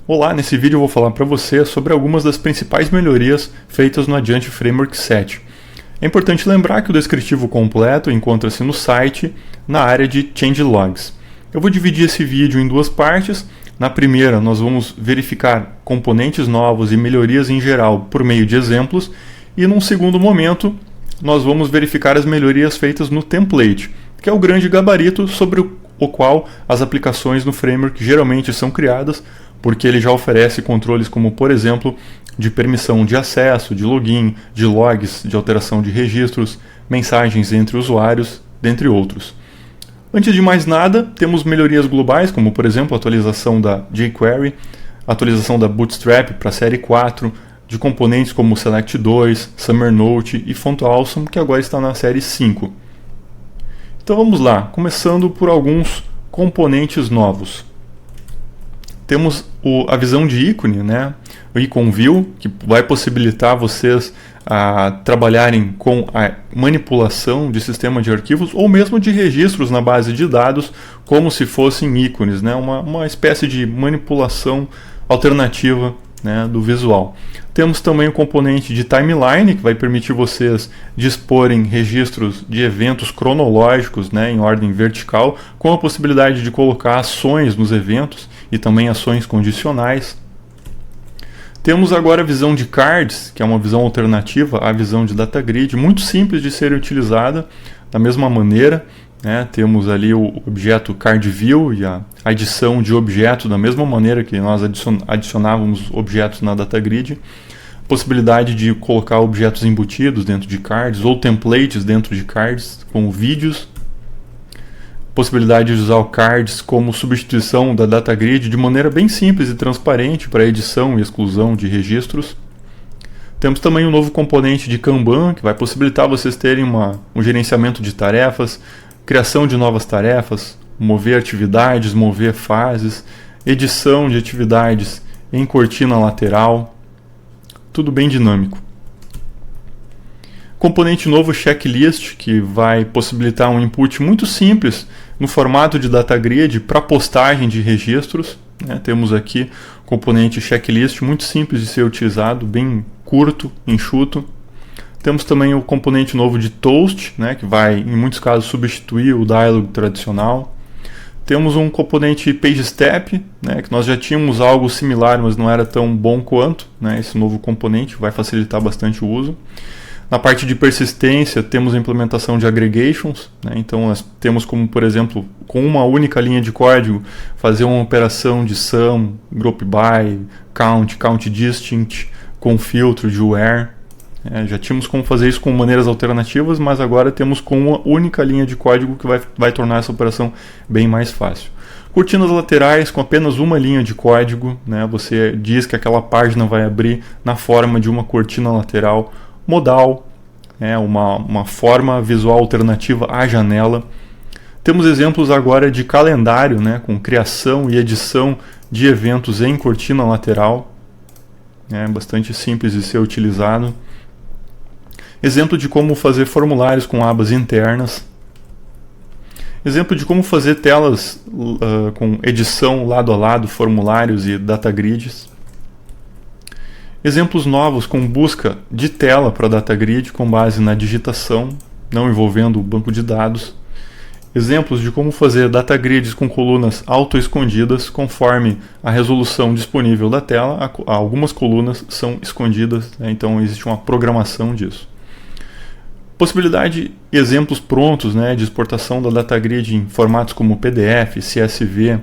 Olá, nesse vídeo eu vou falar para você sobre algumas das principais melhorias feitas no Adiante Framework 7. É importante lembrar que o descritivo completo encontra-se no site, na área de Changelogs. Eu vou dividir esse vídeo em duas partes. Na primeira, nós vamos verificar componentes novos e melhorias em geral por meio de exemplos, e num segundo momento, nós vamos verificar as melhorias feitas no template, que é o grande gabarito sobre o qual as aplicações no framework geralmente são criadas, porque ele já oferece controles como, por exemplo, de permissão de acesso, de login, de logs, de alteração de registros, mensagens entre usuários, dentre outros. Antes de mais nada, temos melhorias globais, como por exemplo a atualização da jQuery, atualização da Bootstrap para a série 4, de componentes como Select 2, Summer Note e Font Awesome, que agora está na série 5. Então vamos lá, começando por alguns componentes novos. Temos a visão de ícone, o Icon View, que vai possibilitar vocês trabalharem com a manipulação de sistema de arquivos ou mesmo de registros na base de dados como se fossem ícones, uma espécie de manipulação alternativa do visual. Temos também o componente de Timeline, que vai permitir vocês disporem registros de eventos cronológicos em ordem vertical, com a possibilidade de colocar ações nos eventos e também ações condicionais. Temos agora a visão de Cards, que é uma visão alternativa à visão de Data Grid, muito simples de ser utilizada da mesma maneira. Temos ali o objeto Card View e a adição de objetos da mesma maneira que nós adicionávamos objetos na Data Grid. Possibilidade de colocar objetos embutidos dentro de cards ou templates dentro de cards com vídeos. Possibilidade de usar o cards como substituição da Data Grid de maneira bem simples e transparente para edição e exclusão de registros. Temos também um novo componente de Kanban, que vai possibilitar vocês terem um gerenciamento de tarefas, criação de novas tarefas, mover atividades, mover fases, edição de atividades em cortina lateral, tudo bem dinâmico. Componente novo Checklist, que vai possibilitar um input muito simples no formato de Data Grid para postagem de registros. Temos aqui o componente Checklist, muito simples de ser utilizado, bem curto, enxuto. Temos também o componente novo de Toast, que vai, em muitos casos, substituir o dialog tradicional. Temos um componente PageStep, que nós já tínhamos algo similar, mas não era tão bom quanto. Esse novo componente vai facilitar bastante o uso. Na parte de persistência, temos a implementação de aggregations. Então, nós temos como, por exemplo, com uma única linha de código, fazer uma operação de sum, group by, count distinct, com filtro de where. Já tínhamos como fazer isso com maneiras alternativas, mas agora temos com uma única linha de código que vai tornar essa operação bem mais fácil. Cortinas laterais com apenas uma linha de código, você diz que aquela página vai abrir na forma de uma cortina lateral modal, uma forma visual alternativa à janela. Temos exemplos agora de calendário, com criação e edição de eventos em cortina lateral, bastante simples de ser utilizado. Exemplo de como fazer formulários com abas internas. Exemplo de como fazer telas com edição lado a lado, formulários e data grids. Exemplos novos com busca de tela para data grid com base na digitação, não envolvendo o banco de dados. Exemplos de como fazer data grids com colunas auto-escondidas conforme a resolução disponível da tela. Algumas colunas são escondidas, então existe uma programação disso. Possibilidade de exemplos prontos de exportação da data grid em formatos como PDF, CSV,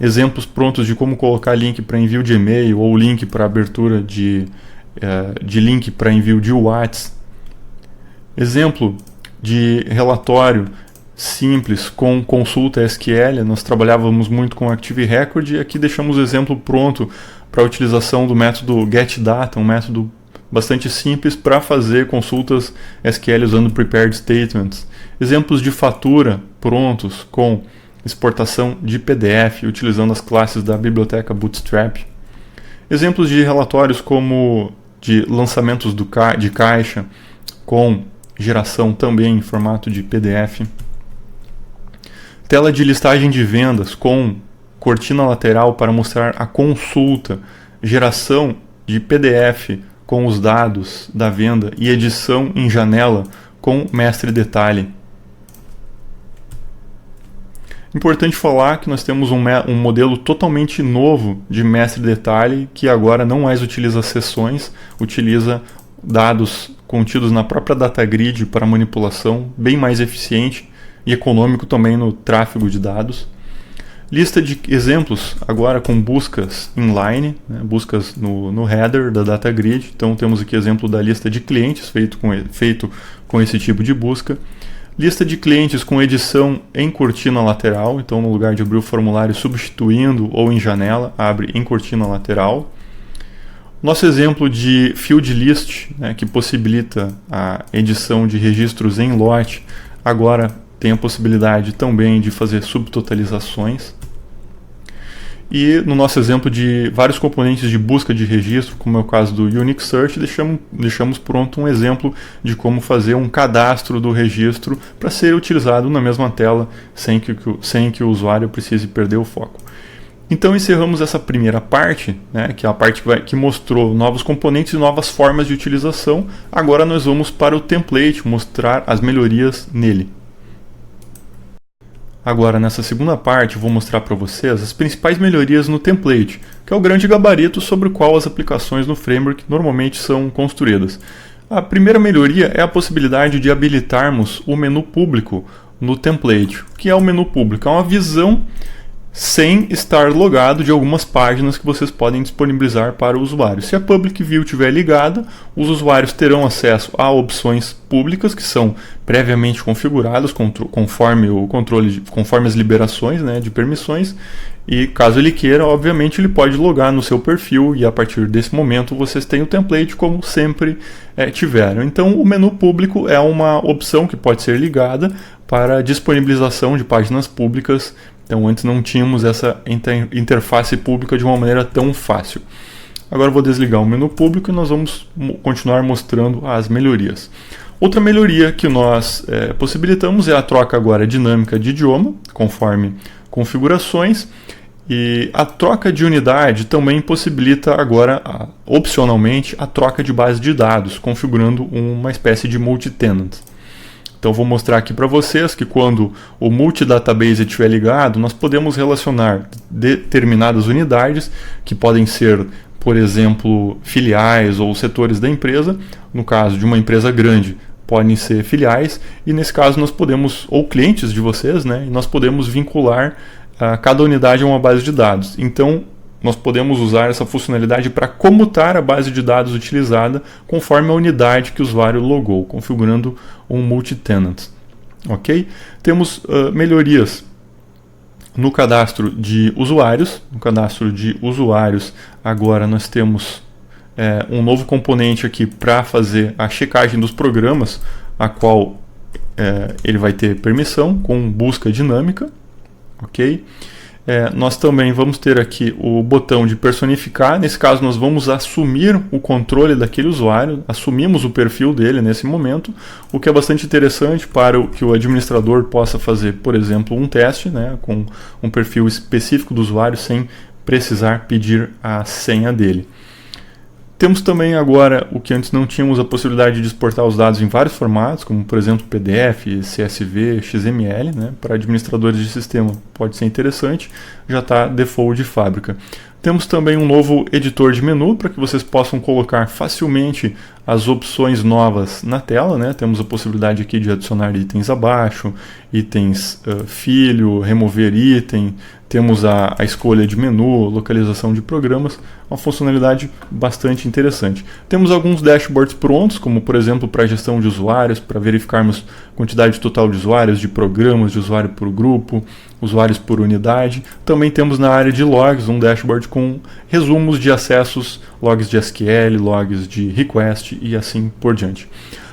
exemplos prontos de como colocar link para envio de e-mail ou link para abertura de link para envio de WhatsApp. Exemplo de relatório simples com consulta SQL, nós trabalhávamos muito com Active Record e aqui deixamos o exemplo pronto para a utilização do método getData, um método bastante simples para fazer consultas SQL usando prepared statements. Exemplos de fatura prontos com exportação de PDF utilizando as classes da biblioteca Bootstrap. Exemplos de relatórios como de lançamentos de caixa com geração também em formato de PDF. Tela de listagem de vendas com cortina lateral para mostrar a consulta, geração de PDF com os dados da venda e edição em janela com mestre detalhe. Importante falar que nós temos um modelo totalmente novo de mestre detalhe que agora não mais utiliza sessões, utiliza dados contidos na própria data grid para manipulação, bem mais eficiente e econômico também no tráfego de dados. Lista de exemplos agora com buscas inline, né, buscas no header da data grid. Então temos aqui exemplo da lista de clientes feito com esse tipo de busca. Lista de clientes com edição em cortina lateral, então no lugar de abrir o formulário substituindo ou em janela, abre em cortina lateral. Nosso exemplo de field list, né, que possibilita a edição de registros em lote, agora tem a possibilidade também de fazer subtotalizações. E no nosso exemplo de vários componentes de busca de registro, como é o caso do Unique Search, deixamos pronto um exemplo de como fazer um cadastro do registro para ser utilizado na mesma tela, sem que o usuário precise perder o foco. Então encerramos essa primeira parte, né, que é a parte que mostrou novos componentes e novas formas de utilização. Agora nós vamos para o template, mostrar as melhorias nele. Agora, nessa segunda parte, eu vou mostrar para vocês as principais melhorias no template, que é o grande gabarito sobre o qual as aplicações no framework normalmente são construídas. A primeira melhoria é a possibilidade de habilitarmos o menu público no template. O que é o menu público? É uma visão sem estar logado de algumas páginas que vocês podem disponibilizar para o usuário. Se a Public View estiver ligada, os usuários terão acesso a opções públicas que são previamente configuradas conforme as liberações, né, de permissões, e caso ele queira, obviamente ele pode logar no seu perfil e a partir desse momento vocês têm o template como sempre tiveram. Então o menu público é uma opção que pode ser ligada para disponibilização de páginas públicas. Então antes não tínhamos essa interface pública de uma maneira tão fácil. Agora eu vou desligar o menu público e nós vamos continuar mostrando as melhorias. Outra melhoria que nós possibilitamos é a troca agora dinâmica de idioma, conforme configurações. E a troca de unidade também possibilita agora, opcionalmente, a troca de base de dados, configurando uma espécie de multi-tenant. Então vou mostrar aqui para vocês que quando o multidatabase estiver ligado, nós podemos relacionar determinadas unidades, que podem ser, por exemplo, filiais ou setores da empresa. No caso de uma empresa grande, podem ser filiais, e nesse caso nós podemos, ou clientes de vocês, né, e nós podemos vincular cada unidade a uma base de dados. Então nós podemos usar essa funcionalidade para comutar a base de dados utilizada conforme a unidade que o usuário logou, configurando um multi-tenant. Ok? Temos melhorias no cadastro de usuários. No cadastro de usuários, agora nós temos um novo componente aqui para fazer a checagem dos programas, a qual ele vai ter permissão com busca dinâmica. Ok? Nós também vamos ter aqui o botão de personificar. Nesse caso nós vamos assumir o controle daquele usuário, assumimos o perfil dele nesse momento, o que é bastante interessante para que o administrador possa fazer, por exemplo, um teste, né, com um perfil específico do usuário sem precisar pedir a senha dele. Temos também agora o que antes não tínhamos, a possibilidade de exportar os dados em vários formatos, como por exemplo PDF, CSV, XML, né? Para administradores de sistema pode ser interessante, já está default de fábrica. Temos também um novo editor de menu para que vocês possam colocar facilmente as opções novas na tela, né? Temos a possibilidade aqui de adicionar itens abaixo, itens filho, remover item, temos a escolha de menu, localização de programas, uma funcionalidade bastante interessante. Temos alguns dashboards prontos, como por exemplo para gestão de usuários, para verificarmos quantidade total de usuários, de programas, de usuário por grupo, usuários por unidade. Também temos na área de logs um dashboard com resumos de acessos, logs de SQL, logs de request e assim por diante.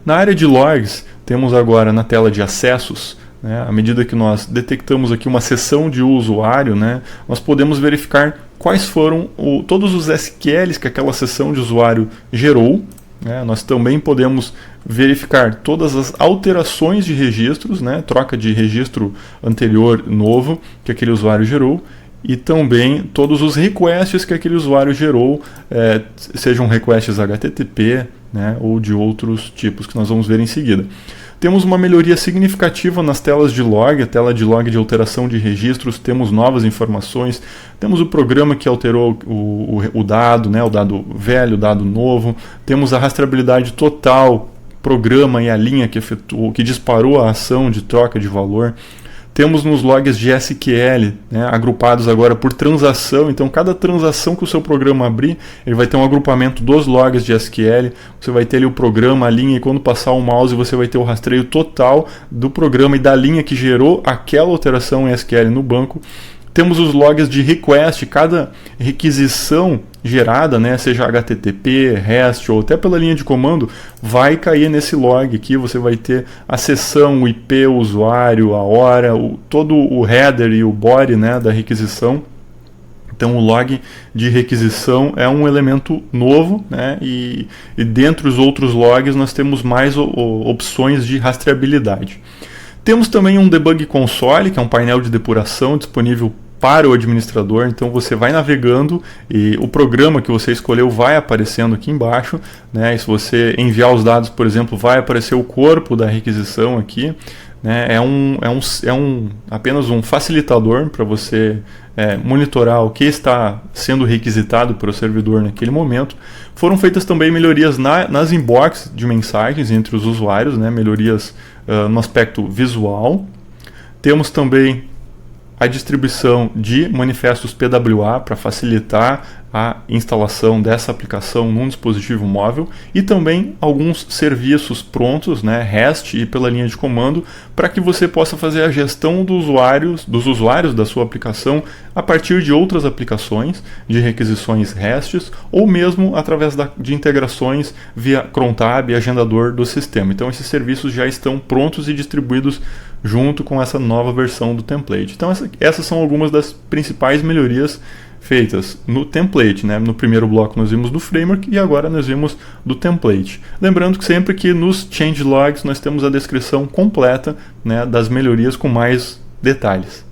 Na área de logs, temos agora na tela de acessos, né, à medida que nós detectamos aqui uma sessão de usuário, né, nós podemos verificar quais foram todos os SQLs que aquela sessão de usuário gerou, né? Nós também podemos verificar todas as alterações de registros, né? Troca de registro anterior novo que aquele usuário gerou, e também todos os requests que aquele usuário gerou, sejam requests HTTP, né? Ou de outros tipos que nós vamos ver em seguida. Temos uma melhoria significativa nas telas de log, a tela de log de alteração de registros, temos novas informações, temos o programa que alterou o dado, né, o dado velho, o dado novo, temos a rastreabilidade total, programa e a linha que disparou a ação de troca de valor. Temos nos logs de SQL, né, agrupados agora por transação. Então, cada transação que o seu programa abrir, ele vai ter um agrupamento dos logs de SQL. Você vai ter ali o programa, a linha, e quando passar o mouse, você vai ter o rastreio total do programa e da linha que gerou aquela alteração em SQL no banco. Temos os logs de request, cada requisição gerada, né, seja HTTP, REST ou até pela linha de comando, vai cair nesse log aqui. Você vai ter a sessão, o IP, o usuário, a hora, todo o header e o body, né, da requisição. Então o log de requisição é um elemento novo, né, e dentre os outros logs nós temos mais opções de rastreabilidade. Temos também um debug console, que é um painel de depuração disponível para o administrador. Então você vai navegando e o programa que você escolheu vai aparecendo aqui embaixo, né? E se você enviar os dados, por exemplo, vai aparecer o corpo da requisição aqui, né? Apenas um facilitador para você monitorar o que está sendo requisitado para o servidor naquele momento. Foram feitas também melhorias nas inbox de mensagens entre os usuários, né? Melhorias no aspecto visual. Temos também a distribuição de manifestos PWA para facilitar a instalação dessa aplicação num dispositivo móvel, e também alguns serviços prontos, né, REST e pela linha de comando, para que você possa fazer a gestão dos usuários da sua aplicação a partir de outras aplicações de requisições RESTs, ou mesmo através de integrações via crontab e agendador do sistema. Então esses serviços já estão prontos e distribuídos junto com essa nova versão do template. Então essas são algumas das principais melhorias feitas no template, né? No primeiro bloco nós vimos do framework e agora nós vimos do template. Lembrando que sempre que nos changelogs nós temos a descrição completa, né, das melhorias com mais detalhes.